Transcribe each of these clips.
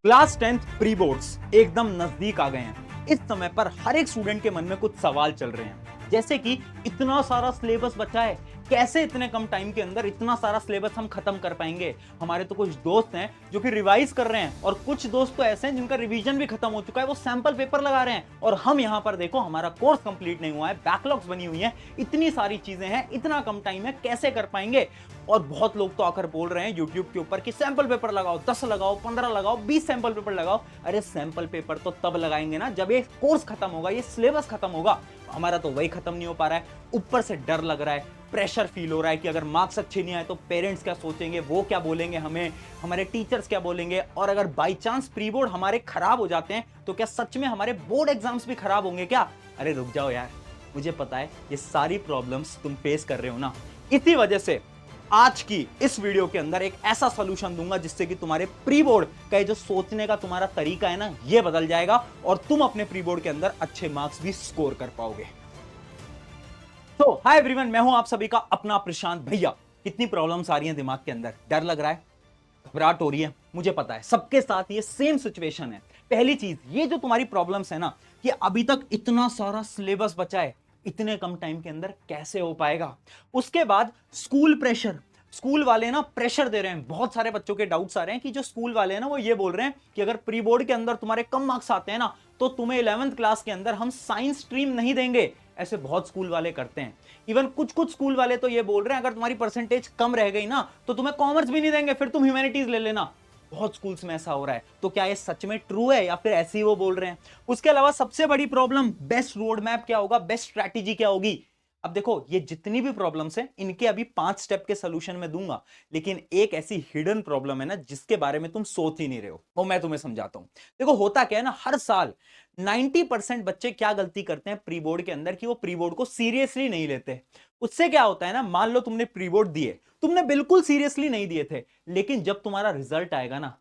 Class 10th pre boards एकदम नजदीक आ गए हैं। इस समय पर हर एक स्टूडेंट के मन में कुछ सवाल चल रहे हैं, जैसे कि इतना सारा सिलेबस बचा है, कैसे इतने कम टाइम के अंदर इतना सारा सिलेबस हम खत्म कर पाएंगे। हमारे तो कुछ दोस्त हैं जो कि रिवाइज कर रहे हैं और कुछ दोस्त तो ऐसे हैं जिनका रिवीजन भी खत्म हो चुका है, वो सैंपल पेपर लगा रहे हैं। और हम यहाँ पर देखो, हमारा कोर्स कंप्लीट नहीं हुआ है, बैकलॉग्स बनी हुई हैं, इतनी सारी चीजें हैं, इतना कम टाइम है, कैसे कर पाएंगे। और बहुत लोग तो आकर बोल रहे हैं यूट्यूब के ऊपर कि सैंपल पेपर लगाओ, 10 लगाओ, 15 लगाओ, 20 सैंपल पेपर लगाओ। अरे सैंपल पेपर तो तब लगाएंगे ना जब ये कोर्स खत्म होगा, ये सिलेबस खत्म होगा। हमारा तो वही खत्म नहीं हो पा रहा है, ऊपर से डर लग रहा है, प्रेशर फील हो रहा है कि अगर मार्क्स अच्छे नहीं आए तो पेरेंट्स क्या सोचेंगे, वो क्या बोलेंगे हमें, हमारे टीचर्स क्या बोलेंगे। और अगर बाई चांस प्री बोर्ड हमारे खराब हो जाते हैं तो क्या सच में हमारे बोर्ड एग्जाम्स भी खराब होंगे क्या। अरे रुक जाओ यार, मुझे पता है ये सारी प्रॉब्लम्स तुम फेस कर रहे हो ना। इसी वजह से आज की इस वीडियो के अंदर एक ऐसा सॉल्यूशन दूंगा जिससे कि तुम्हारे प्री बोर्ड का जो सोचने का तुम्हारा तरीका है ना, ये बदल जाएगा और तुम अपने प्री बोर्ड के अंदर अच्छे मार्क्स भी स्कोर कर पाओगे। तो हाय एवरीवन, मैं हूं आप सभी का अपना प्रशांत भैया। कितनी प्रॉब्लम्स आ रही हैं दिमाग के अंदर, डर लग रहा है, घबराहट हो रही है, मुझे पता है सबके साथ ये सेम सिचुएशन है। पहली चीज, ये जो तुम्हारी प्रॉब्लम्स है ना, कि अभी तक इतना सारा सिलेबस बचा है, इतने कम टाइम के अंदर कैसे हो पाएगा। उसके बाद स्कूल प्रेशर, स्कूल वाले ना प्रेशर दे रहे हैं। बहुत सारे बच्चों के डाउट्स आ रहे हैं कि जो स्कूल वाले हैं ना, वो ये बोल रहे हैं कि अगर प्री बोर्ड के अंदर तुम्हारे कम मार्क्स आते हैं ना, तो तुम्हें 11th क्लास के अंदर हम साइंस स्ट्रीम नहीं देंगे। ऐसे बहुत स्कूल वाले करते हैं। इवन कुछ कुछ स्कूल वाले तो ये बोल रहे हैं अगर तुम्हारी परसेंटेज कम रह गई ना, तो तुम्हें कॉमर्स भी नहीं देंगे, फिर तुम ह्यूमैनिटीज ले लेना। बहुत स्कूल्स में ऐसा हो रहा है। तो क्या ये सच में ट्रू है या फिर ऐसे ही वो बोल रहे हैं। उसके अलावा सबसे बड़ी प्रॉब्लम, बेस्ट रोड मैप क्या होगा, बेस्ट स्ट्रैटेजी क्या होगी। अब देखो, ये जितनी भी प्रॉब्लम्स हैं, इनके अभी 5 स्टेप के सोल्यूशन में दूंगा, लेकिन एक ऐसी हिडन प्रॉब्लम है ना जिसके बारे में तुम सोच ही नहीं रहे हो, वो मैं तुम्हें समझाता हूं। देखो होता क्या है ना, हर साल 90% बच्चे क्या गलती करते हैं प्री बोर्ड के अंदर, कि वो प्री बोर्ड को सीरियसली नहीं लेते। उससे क्या होता है ना, मान लो तुमने प्री बोर्ड दिए, तुमने बिल्कुल सीरियसली नहीं दिए थे, लेकिन जब तुम्हारा रिजल्ट आएगा ना,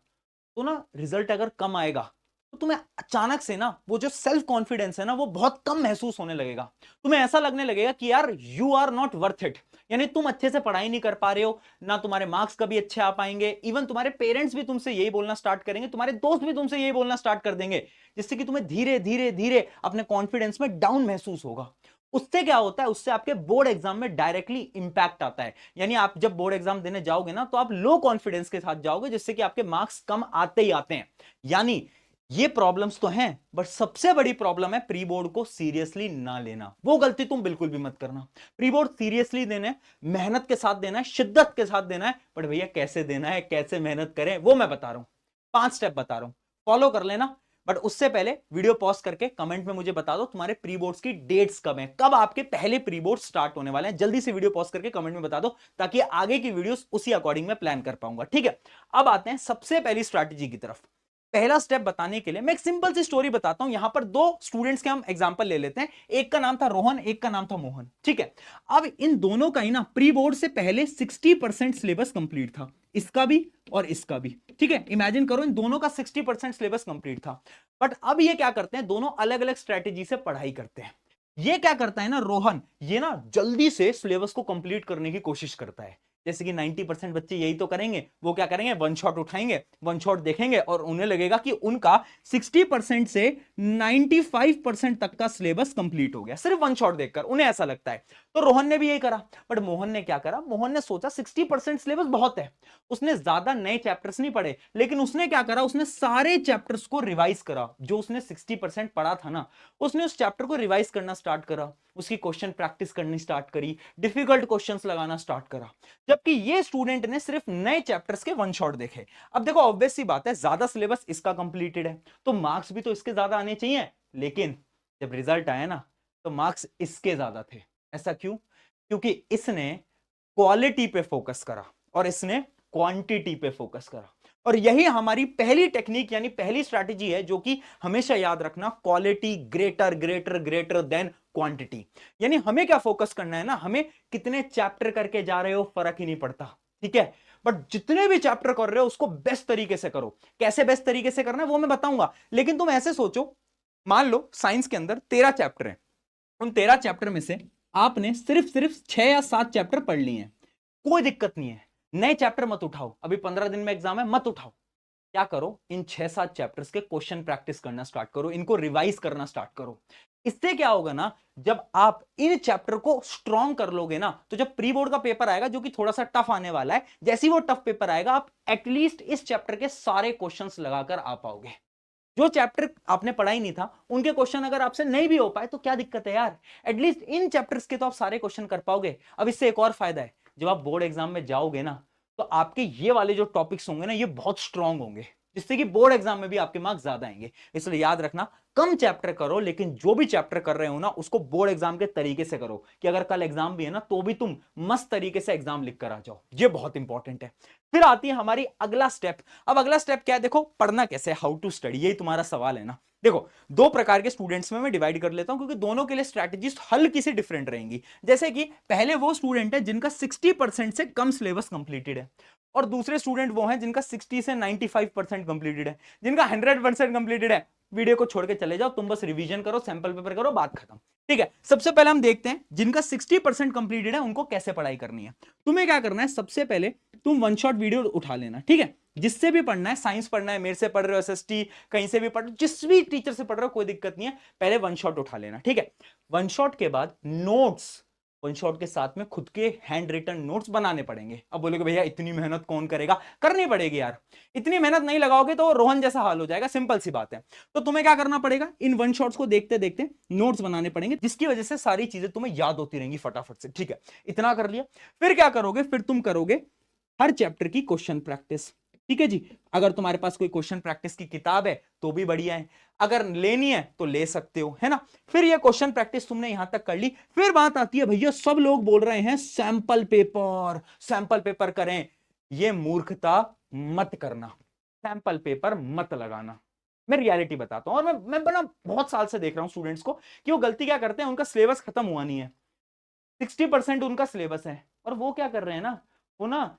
तो ना रिजल्ट अगर कम आएगा तो तुम्हें अचानक से ना वो जो सेल्फ कॉन्फिडेंस है ना, वो बहुत कम महसूस होने लगेगा। तुम्हें ऐसा लगने लगेगा कि यार you are not worth it. यानी तुम अच्छे से पढ़ाई नहीं कर पा रहे हो ना, तुम्हारे मार्क्स कभी अच्छे आ पाएंगे। इवन तुम्हारे पेरेंट्स भी तुमसे यही बोलना स्टार्ट करेंगे, तुम्हारे दोस्त भी तुमसे यही बोलना स्टार्ट कर देंगे, जिससे कि तुम्हें धीरे धीरे धीरे अपने कॉन्फिडेंस में डाउन महसूस होगा। उससे क्या होता है, उससे आपके बोर्ड एग्जाम में डायरेक्टली इंपैक्ट आता है। यानी आप जब बोर्ड एग्जाम देने जाओगे ना, तो आप लो कॉन्फिडेंस के साथ जाओगे, जिससे कि आपके मार्क्स कम आते ही आते हैं। यानी ये प्रॉब्लम्स तो हैं, बट सबसे बड़ी प्रॉब्लम है प्री बोर्ड को सीरियसली ना लेना। वो गलती तुम बिल्कुल भी मत करना। प्री बोर्ड सीरियसली देना है, मेहनत के साथ देना है, शिद्दत के साथ देना है। बट भैया कैसे देना है, कैसे मेहनत करें, वो मैं बता रहा हूं। 5 स्टेप बता रहा हूं, फॉलो कर लेना। बट उससे पहले वीडियो पॉज करके कमेंट में मुझे बता दो तुम्हारे प्री बोर्ड्स की डेट्स कब हैं, कब आपके पहले प्री बोर्ड स्टार्ट होने वाले हैं। जल्दी से वीडियो पॉज करके कमेंट में बता दो, ताकि आगे की वीडियोस उसी अकॉर्डिंग में प्लान कर पाऊंगा। ठीक है, अब आते हैं सबसे पहली स्ट्रैटेजी की तरफ। पहला स्टेप बताने के लिए मैं एक सिंपल सी स्टोरी बताता हूं। यहां पर 2 स्टूडेंट्स के हम एग्जांपल ले लेते हैं। एक का नाम था रोहन, एक का नाम था मोहन। ठीक है, अब इन दोनों का ही ना प्री बोर्ड से पहले 60% सिलेबस कंप्लीट था, इसका भी और इसका भी। ठीक है, इमेजिन करो इन दोनों का 60% सिलेबस कंप्लीट था। बट अब ये क्या करते हैं, दोनों अलग अलग स्ट्रेटेजी से पढ़ाई करते हैं। ये क्या करता है ना रोहन, ये ना जल्दी से सिलेबस को कंप्लीट करने की कोशिश करता है। जैसे कि 90% बच्चे यही तो करेंगे। वो क्या करेंगे, वन शॉट उठाएंगे, वन शॉट देखेंगे और उन्हें लगेगा कि उनका 60% से 95% तक का सिलेबस कंप्लीट हो गया, सिर्फ वन शॉट देखकर उन्हें ऐसा लगता है। तो रोहन ने भी यही करा। बट मोहन ने क्या करा, मोहन ने सोचा 60% सिलेबस बहुत है, उसने ज्यादा नए चैप्टर्स नहीं पढ़े, लेकिन उसने क्या करा, उसने सारे चैप्टर्स को रिवाइज करा। जो उसने 60% पढ़ा था ना, उसने उस चैप्टर को रिवाइज करना स्टार्ट करा, उसकी क्वेश्चन प्रैक्टिस करनी स्टार्ट करी, डिफिकल्ट क्वेश्चंस लगाना स्टार्ट करा। जबकि ये स्टूडेंट ने सिर्फ नए चैप्टर्स के वन शॉट देखे। अब देखो ऑब्वियस सी बात है, ज्यादा सिलेबस इसका कंप्लीटेड है, तो मार्क्स भी तो इसके ज्यादा आने चाहिए। लेकिन जब रिजल्ट आया ना, तो मार्क्स इसके ज्यादा थे। ऐसा क्यों? क्योंकि इसने क्वालिटी पे फोकस करा और इसने क्वांटिटी पे फोकस करा। और यही हमारी पहली टेक्निक यानी पहली स्ट्रैटेजी है, जो कि हमेशा याद रखना, quality greater greater greater than quantity. यानी हमें क्या फोकस करना है ना, हमें कितने चैप्टर करके जा रहे हो फर्क ही नहीं पड़ता। ठीक है, बट जितने भी चैप्टर कर रहे हो उसको बेस्ट तरीके से करो। कैसे बेस्ट तरीके से करना है वो मैं बताऊंगा, लेकिन तुम ऐसे सोचो, मान लो साइंस के अंदर 13 चैप्टर हैं, उन 13 चैप्टर में से आपने सिर्फ सिर्फ 6 या 7 चैप्टर पढ़ लिए हैं। कोई दिक्कत नहीं है, नए चैप्टर मत उठाओ, अभी 15 दिन में एग्जाम है, मत उठाओ। क्या करो, इन 6-7 चैप्टर्स के क्वेश्चन प्रैक्टिस करना स्टार्ट करो, इनको रिवाइज करना स्टार्ट करो। इससे क्या होगा ना, जब आप इन चैप्टर को स्ट्रॉन्ग कर लोगे ना, तो जब प्री बोर्ड का पेपर आएगा जो कि थोड़ा सा टफ आने वाला है, जैसे ही वो टफ पेपर आएगा, आप एटलीस्ट इस चैप्टर के सारे क्वेश्चंस लगाकर आ पाओगे। जो चैप्टर आपने पढ़ा ही नहीं था उनके क्वेश्चन अगर आपसे नहीं भी हो पाए तो क्या दिक्कत है यार, एटलीस्ट इन चैप्टर्स के तो आप सारे क्वेश्चन कर पाओगे। अब इससे एक और फायदा है, जब आप बोर्ड एग्जाम में जाओगे ना, तो आपके ये वाले जो टॉपिक्स होंगे ना, ये बहुत स्ट्रांग होंगे, जिससे कि बोर्ड एग्जाम में भी आपके मार्क्स ज्यादा आएंगे। इसलिए याद रखना, कम चैप्टर करो, लेकिन जो भी चैप्टर कर रहे हो ना, उसको बोर्ड एग्जाम के तरीके से करो, कि अगर कल एग्जाम भी है ना, तो भी तुम मस्त तरीके से एग्जाम लिख कर आ जाओ। ये बहुत इंपॉर्टेंट है। फिर आती है हमारी अगला स्टेप। अब अगला स्टेप क्या है, देखो पढ़ना कैसे, हाउ टू स्टडी, यही तुम्हारा सवाल है ना। देखो, दो प्रकार के स्टूडेंट्स में मैं डिवाइड कर लेता हूं, क्योंकि दोनों के लिए स्ट्रैटेजीज हल्की सी डिफरेंट रहेंगी। जैसे कि पहले वो स्टूडेंट है जिनका 60% से कम सिलेबस कंप्लीटेड है, और दूसरे स्टूडेंट वो हैं जिनका 60 से 95% कंप्लीटेड है। जिनका 100% कंप्लीटेड है, वीडियो को छोड़ के चले जाओ, तुम बस रिवीजन करो, सैंपल पेपर करो, बात खत्म। ठीक है, सबसे पहले हम देखते हैं जिनका 60% कंप्लीटेड है उनको कैसे पढ़ाई करनी है। तुम्हें क्या करना है, सबसे पहले तुम वन शॉट वीडियो उठा लेना, ठीक है। जिससे भी पढ़ना है, साइंस पढ़ना है, मेरे से पढ़ रहे हो, एसएसटी कहीं से भी पढ़, जिस भी टीचर से पढ़ रहे हो, कोई दिक्कत नहीं है, पहले वन शॉट उठा लेना, ठीक है। वन शॉट के बाद नोट्स, वन शॉट के साथ में खुद के हैंड रिटन नोट्स बनाने पड़ेंगे। अब बोलोगे भैया इतनी मेहनत कौन करेगा, करनी पड़ेगी यार, इतनी मेहनत नहीं लगाओगे तो रोहन जैसा हाल हो जाएगा, सिंपल सी बात है। तो तुम्हें क्या करना पड़ेगा, इन वन शॉट्स को देखते देखते नोट्स बनाने पड़ेंगे, जिसकी वजह से सारी चीजें तुम्हें याद होती रहेंगी फटाफट से, ठीक है। इतना कर लिया, फिर क्या करोगे, फिर तुम करोगे हर चैप्टर की क्वेश्चन प्रैक्टिस, ठीक है जी। अगर तुम्हारे पास कोई क्वेश्चन प्रैक्टिस की किताब है तो भी बढ़िया है, अगर लेनी है तो ले सकते हो, है ना। फिर ये क्वेश्चन प्रैक्टिस तुमने यहां तक कर ली, फिर बात आती है, भैया सब लोग बोल रहे हैं सैंपल पेपर, सैंपल पेपर करें। ये मूर्खता मत करना, सैंपल पेपर मत लगाना। मैं रियलिटी बताता हूं, और मैं बना बहुत साल से देख रहा हूं स्टूडेंट्स को कि वो गलती क्या करते हैं, उनका सिलेबस खत्म हुआ नहीं है, 60% उनका सिलेबस है, और वो क्या कर रहे हैं ना, वो ना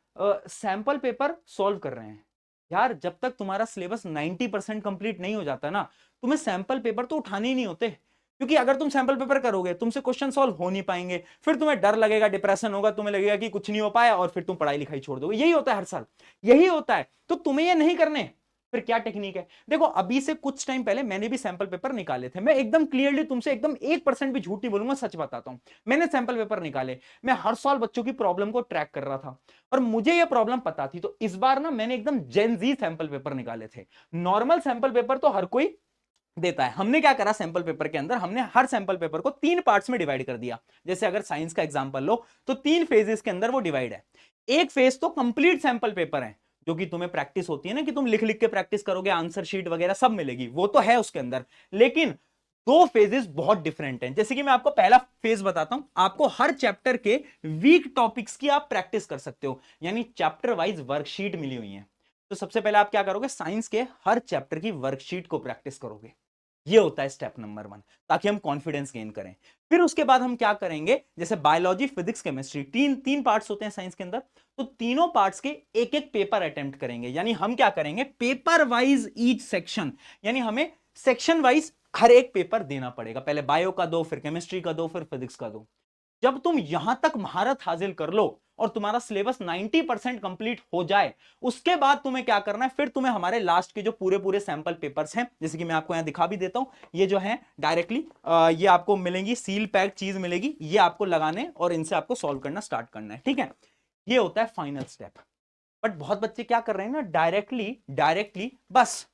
सैंपल पेपर सॉल्व कर रहे हैं। यार जब तक तुम्हारा सिलेबस 90% कंप्लीट नहीं हो जाता ना, तुम्हें सैंपल पेपर तो उठाने ही नहीं होते, क्योंकि अगर तुम सैंपल पेपर करोगे, तुमसे क्वेश्चन सॉल्व हो नहीं पाएंगे, फिर तुम्हें डर लगेगा, डिप्रेशन होगा, तुम्हें लगेगा कि कुछ नहीं हो पाया, और फिर तुम पढ़ाई लिखाई छोड़ दोगे। यही होता है हर साल, यही होता है। तो तुम्हें ये नहीं करने। फिर क्या टेक्निक है, देखो अभी से कुछ टाइम पहले मैंने भी सैंपल पेपर निकाले थे, मैं एकदम क्लियरली तुमसे एकदम 1% भी झूठ नहीं बोलूंगा, सच बताता हूं। मैंने सैंपल पेपर निकाले, मैं हर साल बच्चों की प्रॉब्लम को ट्रैक कर रहा था, और मुझे ये प्रॉब्लम पता थी। तो इस बार ना मैंने एकदम जेन जी सैंपल पेपर निकाले थे। नॉर्मल सैंपल पेपर तो हर कोई देता है, हमने क्या करा, सैंपल पेपर के अंदर हमने हर सैंपल पेपर को 3 पार्ट्स में डिवाइड कर दिया। जैसे अगर साइंस का एग्जांपल लो तो 3 फेजेस के अंदर वो डिवाइड है। एक फेज तो कंप्लीट सैंपल पेपर है, जो कि तुम्हें प्रैक्टिस होती है ना, कि तुम लिख लिख के प्रैक्टिस करोगे, आंसर शीट वगैरह सब मिलेगी, वो तो है उसके अंदर। लेकिन दो फेजेस बहुत डिफरेंट हैं। जैसे कि मैं आपको पहला फेज बताता हूं, आपको हर चैप्टर के वीक टॉपिक्स की आप प्रैक्टिस कर सकते हो, यानी चैप्टर वाइज वर्कशीट मिली हुई है। तो सबसे पहले आप क्या करोगे, साइंस के हर चैप्टर की वर्कशीट को प्रैक्टिस करोगे। ये होता है स्टेप नंबर 1, ताकि हम कॉन्फिडेंस गेन करें। फिर उसके बाद हम क्या करेंगे, जैसे बायोलॉजी, फिजिक्स, केमिस्ट्री, तीन पार्ट्स होते हैं साइंस के अंदर, तो तीनों पार्ट्स के एक एक पेपर अटेम्प्ट करेंगे। यानी हम क्या करेंगे, पेपर वाइज ईच सेक्शन, यानी हमें सेक्शन वाइज हर एक पेपर देना पड़ेगा। पहले बायो का दो, फिर केमिस्ट्री का दो, फिर फिजिक्स का दो। जब तुम यहां तक महारत हासिल कर लो और तुम्हारा सिलेबस 90% कंप्लीट हो जाए, उसके बाद तुम्हें क्या करना है, फिर तुम्हें हमारे लास्ट के जो पूरे पूरे सैंपल पेपर्स हैं, जैसे कि मैं आपको यहां दिखा भी देता हूं, ये जो है डायरेक्टली ये आपको मिलेंगी, सील पैक चीज मिलेगी, ये आपको लगाने और इनसे आपको सॉल्व करना स्टार्ट करना है, ठीक है। ये होता है फाइनल स्टेप। बट बहुत बच्चे क्या कर रहे हैं ना, डायरेक्टली डायरेक्टली बस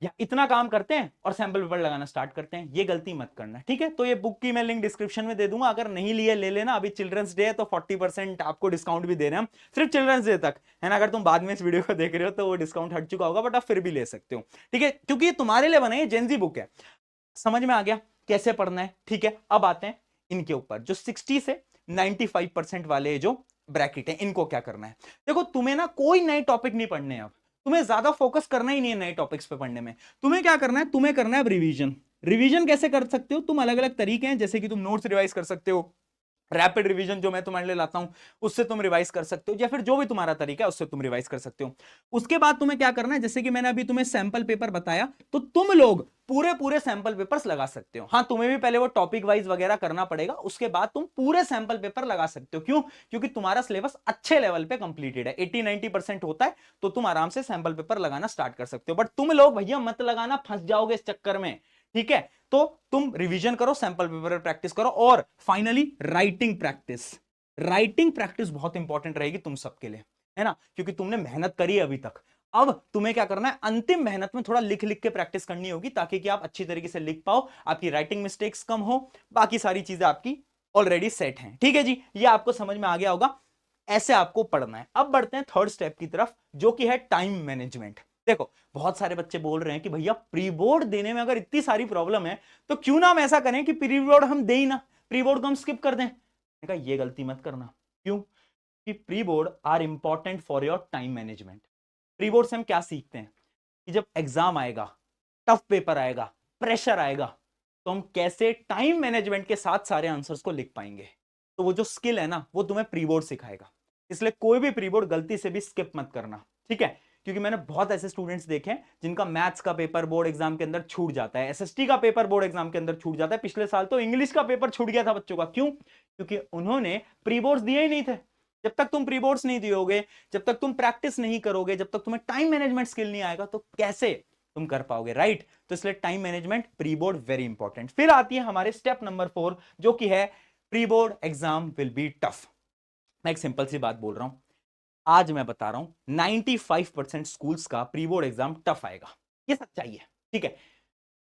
या इतना काम करते हैं और सैंपल पेपर लगाना स्टार्ट करते हैं। ये गलती मत करना, ठीक है। तो ये बुक की मैं लिंक डिस्क्रिप्शन में दे दूंगा, अगर नहीं लिए ले लेना। अभी चिल्ड्रंस डे है तो 40% आपको डिस्काउंट भी दे रहे हैं हम, सिर्फ चिल्ड्रंस डे तक, है ना। अगर तुम बाद में इस वीडियो को देख रहे हो तो वो डिस्काउंट हट चुका होगा, बट आप फिर भी ले सकते हो, ठीक है, क्योंकि ये तुम्हारे लिए बनाई है, जेनजी बुक है। समझ में आ गया कैसे पढ़ना है, ठीक है। अब आते हैं इनके ऊपर, जो 60 से 95% वाले जो ब्रैकेट है, इनको क्या करना है। देखो तुम्हें ना कोई नए टॉपिक नहीं पढ़ने हैं, अब तुम्हें ज्यादा फोकस करना ही नहीं है नए टॉपिक्स पे पढ़ने में। तुम्हें क्या करना है, तुम्हें करना है अब रिवीजन। रिवीजन कैसे कर सकते हो तुम, अलग अलग तरीके हैं, जैसे कि तुम नोट्स रिवाइज कर सकते हो, रैपिड रिवीजन जो मैं तुम्हारे लिए लाता हूं उससे तुम रिवाइज कर सकते हो, या फिर जो भी तुम्हारा तरीका है उससे तुम रिवाइज कर सकते हो। उसके बाद तुम्हें क्या करना है, जैसे कि मैंने अभी तुम्हें सैंपल पेपर बताया, तो तुम लोग पूरे पूरे सैंपल पेपर्स लगा सकते हो। हाँ, तुम्हें भी पहले वो टॉपिक वाइज वगैरह करना पड़ेगा, उसके बाद तुम पूरे सैंपल पेपर लगा सकते हो। क्यों? क्योंकि तुम्हारा सिलेबस अच्छे लेवल पे कंप्लीटेड है, 80-90% होता है, तो तुम आराम से सैंपल पेपर लगाना स्टार्ट कर सकते हो। बट तुम लोग भैया मत लगाना, फंस जाओगे इस चक्कर में, ठीक है? तो तुम रिवीजन करो, सैंपल पेपर प्रैक्टिस करो, और finally writing practice. Writing practice बहुत इंपॉर्टेंट रहेगी तुम सबके लिए, है ना, क्योंकि तुमने मेहनत करी है अभी तक। अब तुम्हें क्या करना है, अंतिम मेहनत में थोड़ा लिख लिख के प्रैक्टिस करनी होगी, ताकि कि आप अच्छी तरीके से लिख पाओ, आपकी राइटिंग मिस्टेक्स कम हो, बाकी सारी चीजें आपकी ऑलरेडी सेट हैं। ठीक है जी, ये आपको समझ में आ गया होगा। ऐसे आपको पढ़ना है। अब बढ़ते हैं थर्ड स्टेप की तरफ, जो कि है टाइम मैनेजमेंट। देखो, बहुत सारे बच्चे बोल रहे हैं कि भैया प्री बोर्ड देने में अगर इतनी सारी प्रॉब्लम है, तो क्यों ना हम ऐसा करें कि प्री बोर्ड हम दे ही ना, प्री बोर्ड को हम स्किप कर दें। मैंने कहा ये गलती मत करना। क्यों? कि pre board are important for your time management. Pre board से हम क्या सीखते हैं कि जब एग्जाम आएगा, टफ पेपर आएगा, प्रेशर आएगा, तो हम कैसे टाइम मैनेजमेंट के साथ सारे आंसर्स को लिख पाएंगे। तो वो जो स्किल है ना, वो तुम्हें प्री बोर्ड सिखाएगा। इसलिए कोई भी प्री बोर्ड गलती से भी स्किप मत करना, ठीक है? क्योंकि मैंने बहुत ऐसे स्टूडेंट्स देखे हैं जिनका मैथ्स का पेपर बोर्ड एग्जाम के अंदर छूट जाता है, एसएसटी का पेपर बोर्ड एग्जाम के अंदर छूट जाता है। पिछले साल तो इंग्लिश का पेपर छूट गया था बच्चों का। क्यों? क्योंकि उन्होंने प्री बोर्ड्स दिए ही नहीं थे। जब तक तुम प्री बोर्ड्स नहीं दियोगे, जब तक तुम प्रैक्टिस नहीं करोगे, जब तक तुम्हें टाइम मैनेजमेंट स्किल नहीं आएगा, तो कैसे तुम कर पाओगे, राइट? तो इसलिए time management, pre board very important. फिर आती है हमारे स्टेप नंबर 4, जो कि है pre board exam will be tough. मैं एक सिंपल सी बात बोल रहा हूं, आज मैं बता रहा हूं 95% स्कूल्स का प्री बोर्ड एग्जाम टफ आएगा। ये सच्चाई है, ठीक है?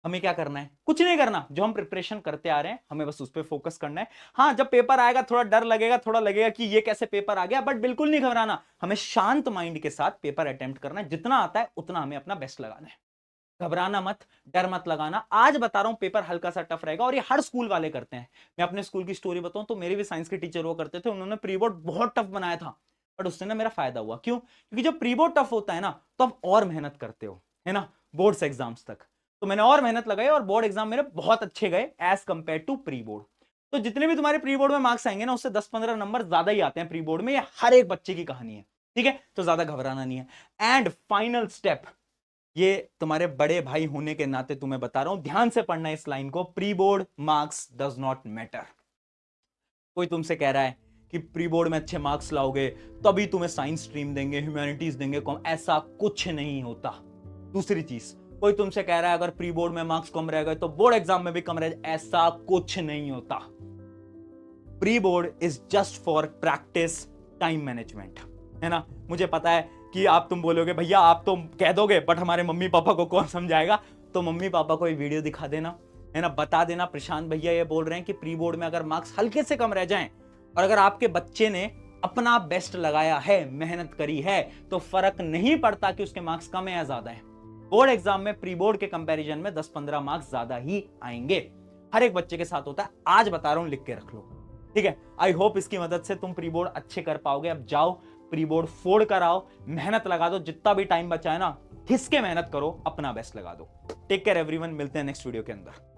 हमें क्या करना है? कुछ नहीं करना, जो हम प्रिपरेशन करते आ रहे हैं हमें बस उस पर फोकस करना है। हाँ, जब पेपर आएगा थोड़ा डर लगेगा, थोड़ा लगेगा कि ये कैसे पेपर आ गया, बट बिल्कुल नहीं घबराना। हमें शांत माइंड के साथ पेपर अटेम्प्ट करना है, जितना आता है उतना हमें अपना बेस्ट लगाना है। घबराना मत, डर मत लगाना। आज बता रहा हूं पेपर हल्का सा टफ रहेगा, और ये हर स्कूल वाले करते हैं। मैं अपने स्कूल की स्टोरी बताऊं तो मेरे भी साइंस के टीचर वो करते थे, उन्होंने प्री बोर्ड बहुत टफ बनाया था, बट उससे ना मेरा फायदा हुआ। क्यों? क्योंकि जब प्री बोर्ड टफ होता है ना, तो आप और मेहनत करते हो, है ना, बोर्ड्स एग्जाम्स तक। तो मैंने और मेहनत लगाई और बोर्ड एग्जाम मेरे बहुत अच्छे गए as compare to pre board. तो जितने भी तुम्हारे प्री बोर्ड में मार्क्स आएंगे ना, उससे 10-15 नंबर ज्यादा ही आते हैं प्री बोर्ड में। ये हर एक बच्चे की कहानी है, ठीक है? तो ज्यादा घबराना नहीं है। एंड फाइनल स्टेप, ये तुम्हारे बड़े भाई होने के नाते तुम्हें बता रहा हूं, ध्यान से पढ़ना इस लाइन को, pre board marks does not matter. कोई तुमसे कह रहा है कि प्री बोर्ड में अच्छे मार्क्स लाओगे तभी तुम्हें साइंस स्ट्रीम देंगे, ह्यूमैनिटीज देंगे, ऐसा कुछ नहीं होता। दूसरी चीज, कोई तुमसे कह रहा है अगर प्री बोर्ड में मार्क्स कम रह गए तो बोर्ड एग्जाम में भी कम रह जाए, ऐसा कुछ नहीं होता। Pre board is just for practice, time management, है ना? मुझे पता है कि आप तुम बोलोगे भैया आप तो कह दोगे, बट हमारे मम्मी पापा को कौन समझाएगा? तो मम्मी पापा को ये वीडियो दिखा देना, है ना, बता देना प्रशांत भैया ये बोल रहे हैं कि प्री बोर्ड में अगर मार्क्स हल्के से कम रह जाएं, और अगर आपके बच्चे ने अपना बेस्ट लगाया है, मेहनत करी है, तो फर्क नहीं पड़ता कि उसके मार्क्स कम है या ज्यादा है। बोर्ड एग्जाम में प्री बोर्ड के कंपैरिजन में 10-15 मार्क्स ज्यादा ही आएंगे। हर एक बच्चे के साथ होता है, आज बता रहा हूं, लिख के रख लो, ठीक है? आई होप इसकी मदद से तुम प्री बोर्ड अच्छे कर पाओगे। अब जाओ प्री बोर्ड फोड़ कर आओ, मेहनत लगा दो, जितना भी टाइम बचा है ना, घिस के मेहनत करो, अपना बेस्ट लगा दो। टेक केयर एवरीवन, मिलते हैं नेक्स्ट वीडियो के अंदर।